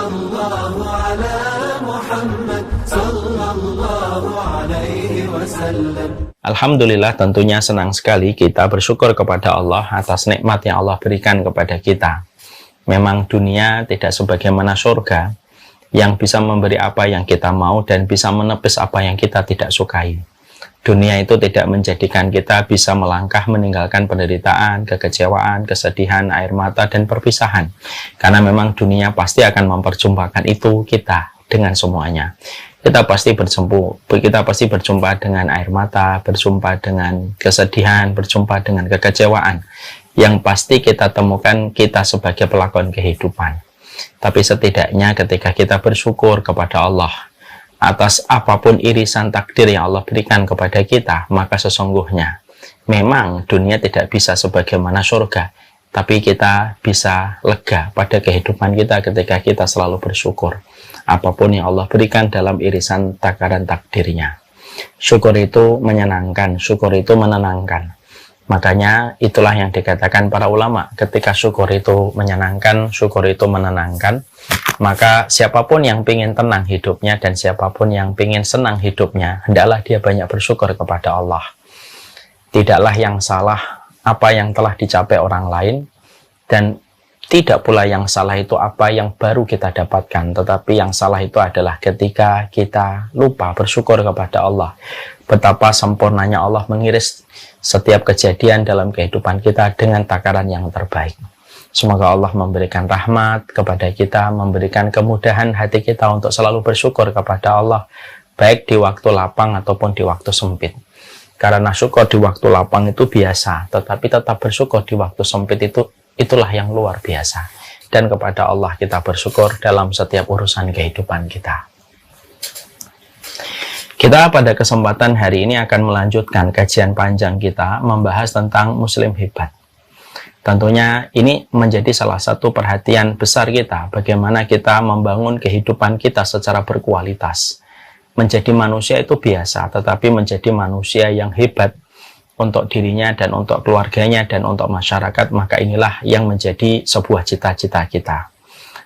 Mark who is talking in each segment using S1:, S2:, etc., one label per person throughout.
S1: Sallallahu ala Muhammad sallallahu alaihi wasallam.
S2: Alhamdulillah, tentunya senang sekali kita bersyukur kepada Allah atas nikmat yang Allah berikan kepada kita. Memang dunia tidak sebagaimana surga yang bisa memberi apa yang kita mau dan bisa menepis apa yang kita tidak sukai. Dunia itu tidak menjadikan kita bisa melangkah meninggalkan penderitaan, kekecewaan, kesedihan, air mata, dan perpisahan. Karena memang dunia pasti akan memperjumpakan itu kita dengan semuanya. Kita pasti berjumpa dengan air mata, berjumpa dengan kesedihan, berjumpa dengan kekecewaan. Yang pasti kita temukan kita sebagai pelakon kehidupan. Tapi setidaknya ketika kita bersyukur kepada Allah atas apapun irisan takdir yang Allah berikan kepada kita, maka sesungguhnya memang dunia tidak bisa sebagaimana surga, tapi kita bisa lega pada kehidupan kita ketika kita selalu bersyukur apapun yang Allah berikan dalam irisan takaran takdirnya. Syukur itu menyenangkan, syukur itu menenangkan. Makanya itulah yang dikatakan para ulama, ketika syukur itu menyenangkan, syukur itu menenangkan, maka siapapun yang ingin tenang hidupnya dan siapapun yang ingin senang hidupnya, hendaklah dia banyak bersyukur kepada Allah. Tidaklah yang salah apa yang telah dicapai orang lain, dan tidak pula yang salah itu apa yang baru kita dapatkan, tetapi yang salah itu adalah ketika kita lupa bersyukur kepada Allah. Betapa sempurnanya Allah mengiris setiap kejadian dalam kehidupan kita dengan takaran yang terbaik. Semoga Allah memberikan rahmat kepada kita, memberikan kemudahan hati kita untuk selalu bersyukur kepada Allah, baik di waktu lapang ataupun di waktu sempit. Karena syukur di waktu lapang itu biasa, tetapi tetap bersyukur di waktu sempit itulah yang luar biasa. Dan kepada Allah kita bersyukur dalam setiap urusan kehidupan kita. Kita pada kesempatan hari ini akan melanjutkan kajian panjang kita membahas tentang Muslim hebat. Tentunya ini menjadi salah satu perhatian besar kita, bagaimana kita membangun kehidupan kita secara berkualitas. Menjadi manusia itu biasa, tetapi menjadi manusia yang hebat untuk dirinya dan untuk keluarganya dan untuk masyarakat, maka inilah yang menjadi sebuah cita-cita kita.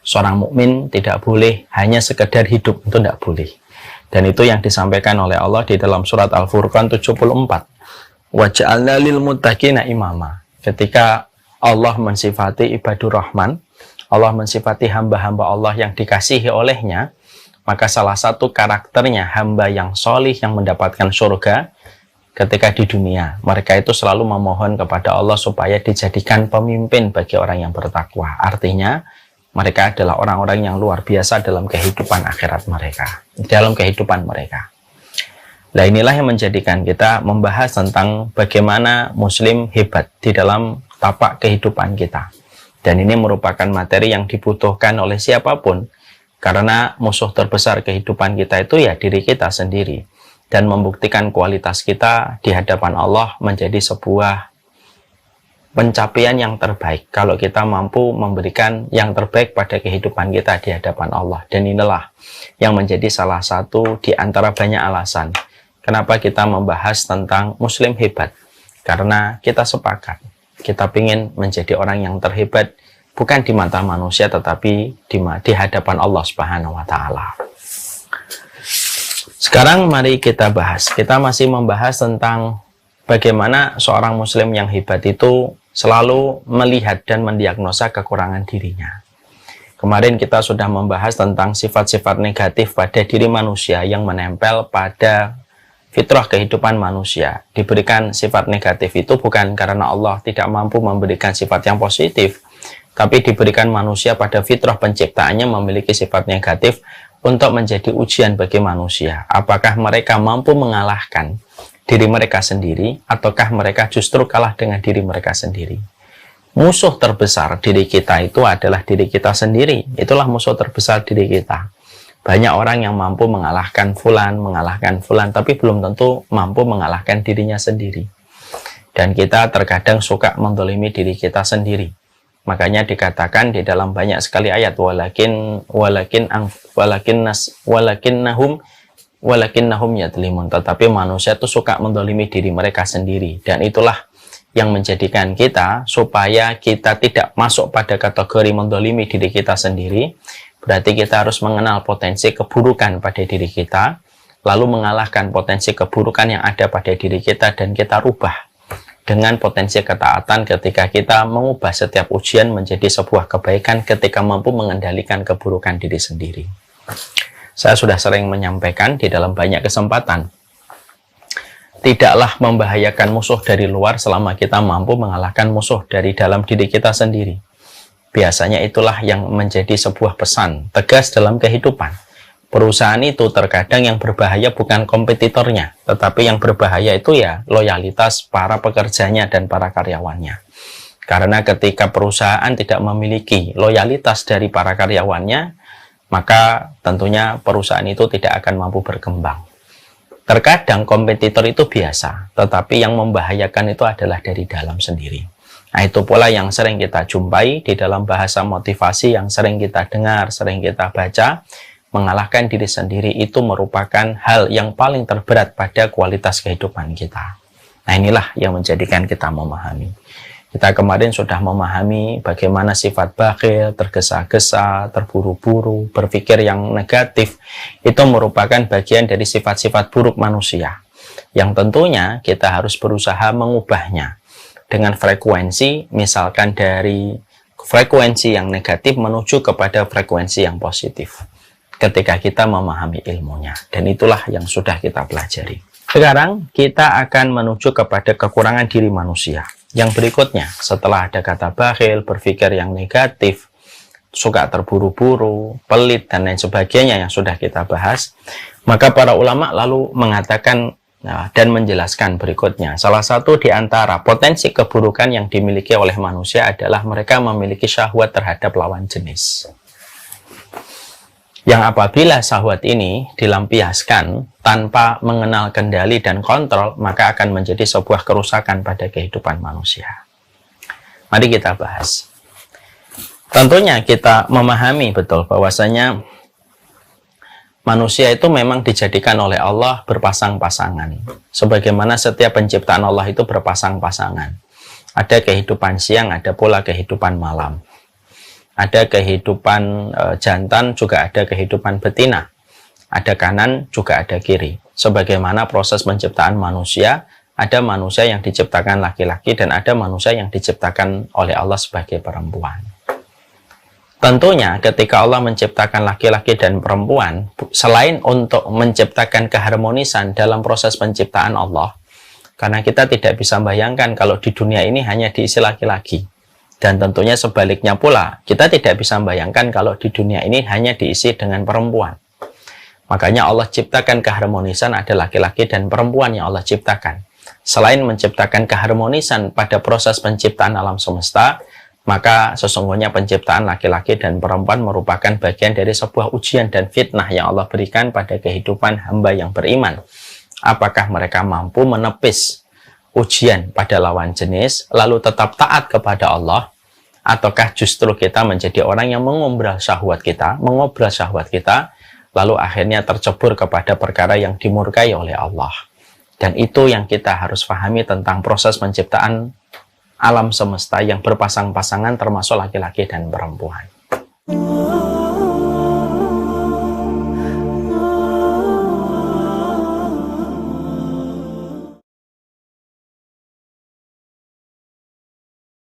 S2: Seorang mukmin tidak boleh hanya sekedar hidup, itu tidak boleh. Dan itu yang disampaikan oleh Allah di dalam surat Al-Furqan 74. Waja'alna lil muttaqina imama. Ketika Allah mensifati ibadur rahman, Allah mensifati hamba-hamba Allah yang dikasihi olehnya, maka salah satu karakternya hamba yang solih yang mendapatkan surga ketika di dunia. Mereka itu selalu memohon kepada Allah supaya dijadikan pemimpin bagi orang yang bertakwa. Artinya, mereka adalah orang-orang yang luar biasa dalam kehidupan akhirat mereka, dalam kehidupan mereka. Nah, inilah yang menjadikan kita membahas tentang bagaimana Muslim hebat di dalam tapak kehidupan kita. Dan ini merupakan materi yang dibutuhkan oleh siapapun, karena musuh terbesar kehidupan kita itu ya diri kita sendiri. Dan membuktikan kualitas kita di hadapan Allah menjadi sebuah pencapaian yang terbaik kalau kita mampu memberikan yang terbaik pada kehidupan kita di hadapan Allah. Dan inilah yang menjadi salah satu di antara banyak alasan kenapa kita membahas tentang Muslim hebat. Karena kita sepakat, kita ingin menjadi orang yang terhebat bukan di mata manusia tetapi di hadapan Allah Subhanahu wa Ta'ala. Sekarang mari kita bahas. Kita masih membahas tentang bagaimana seorang Muslim yang hebat itu selalu melihat dan mendiagnosa kekurangan dirinya. Kemarin kita sudah membahas tentang sifat-sifat negatif pada diri manusia yang menempel pada fitrah kehidupan manusia. Diberikan sifat negatif itu bukan karena Allah tidak mampu memberikan sifat yang positif, tapi diberikan manusia pada fitrah penciptaannya memiliki sifat negatif untuk menjadi ujian bagi manusia. Apakah mereka mampu mengalahkan diri mereka sendiri, ataukah mereka justru kalah dengan diri mereka sendiri? Musuh terbesar diri kita itu adalah diri kita sendiri. Itulah musuh terbesar diri kita. Banyak orang yang mampu mengalahkan fulan, tapi belum tentu mampu mengalahkan dirinya sendiri. Dan kita terkadang suka menzalimi diri kita sendiri. Makanya dikatakan di dalam banyak sekali ayat walakinnahum yadlimun, tetapi manusia itu suka mendolimi diri mereka sendiri, dan itulah yang menjadikan kita supaya kita tidak masuk pada kategori mendolimi diri kita sendiri, berarti kita harus mengenal potensi keburukan pada diri kita, lalu mengalahkan potensi keburukan yang ada pada diri kita dan kita rubah dengan potensi ketaatan ketika kita mengubah setiap ujian menjadi sebuah kebaikan ketika mampu mengendalikan keburukan diri sendiri. Saya sudah sering menyampaikan di dalam banyak kesempatan, tidaklah membahayakan musuh dari luar selama kita mampu mengalahkan musuh dari dalam diri kita sendiri. Biasanya itulah yang menjadi sebuah pesan tegas dalam kehidupan. Perusahaan itu terkadang yang berbahaya bukan kompetitornya, tetapi yang berbahaya itu ya loyalitas para pekerjanya dan para karyawannya. Karena ketika perusahaan tidak memiliki loyalitas dari para karyawannya, maka tentunya perusahaan itu tidak akan mampu berkembang. Terkadang kompetitor itu biasa, tetapi yang membahayakan itu adalah dari dalam sendiri. Nah, itu pula yang sering kita jumpai di dalam bahasa motivasi yang sering kita dengar, sering kita baca. Mengalahkan diri sendiri itu merupakan hal yang paling terberat pada kualitas kehidupan kita. Nah, inilah yang menjadikan kita memahami. Kita kemarin sudah memahami bagaimana sifat bakhil, tergesa-gesa, terburu-buru, berpikir yang negatif, itu merupakan bagian dari sifat-sifat buruk manusia, yang tentunya kita harus berusaha mengubahnya dengan frekuensi, misalkan dari frekuensi yang negatif menuju kepada frekuensi yang positif, ketika kita memahami ilmunya. Dan itulah yang sudah kita pelajari. Sekarang kita akan menuju kepada kekurangan diri manusia. Yang berikutnya, setelah ada kata bakhil, berpikir yang negatif, suka terburu-buru, pelit, dan lain sebagainya yang sudah kita bahas, maka para ulama lalu mengatakan dan menjelaskan berikutnya. Salah satu di antara potensi keburukan yang dimiliki oleh manusia adalah mereka memiliki syahwat terhadap lawan jenis. Yang apabila syahwat ini dilampiaskan tanpa mengenal kendali dan kontrol, maka akan menjadi sebuah kerusakan pada kehidupan manusia. Mari kita bahas. Tentunya kita memahami betul bahwasanya manusia itu memang dijadikan oleh Allah berpasang-pasangan. Sebagaimana setiap penciptaan Allah itu berpasang-pasangan. Ada kehidupan siang, ada pula kehidupan malam. Ada kehidupan jantan, juga ada kehidupan betina. Ada kanan, juga ada kiri. Sebagaimana proses penciptaan manusia, ada manusia yang diciptakan laki-laki dan ada manusia yang diciptakan oleh Allah sebagai perempuan. Tentunya ketika Allah menciptakan laki-laki dan perempuan, selain untuk menciptakan keharmonisan dalam proses penciptaan Allah, karena kita tidak bisa bayangkan kalau di dunia ini hanya diisi laki-laki. Dan tentunya sebaliknya pula, kita tidak bisa membayangkan kalau di dunia ini hanya diisi dengan perempuan. Makanya Allah ciptakan keharmonisan, ada laki-laki dan perempuan yang Allah ciptakan. Selain menciptakan keharmonisan pada proses penciptaan alam semesta, maka sesungguhnya penciptaan laki-laki dan perempuan merupakan bagian dari sebuah ujian dan fitnah yang Allah berikan pada kehidupan hamba yang beriman. Apakah mereka mampu menepis ujian pada lawan jenis, lalu tetap taat kepada Allah, ataukah justru kita menjadi orang yang mengobrol syahwat kita, lalu akhirnya tercebur kepada perkara yang dimurkai oleh Allah. Dan itu yang kita harus pahami tentang proses penciptaan alam semesta yang berpasang-pasangan termasuk laki-laki dan perempuan.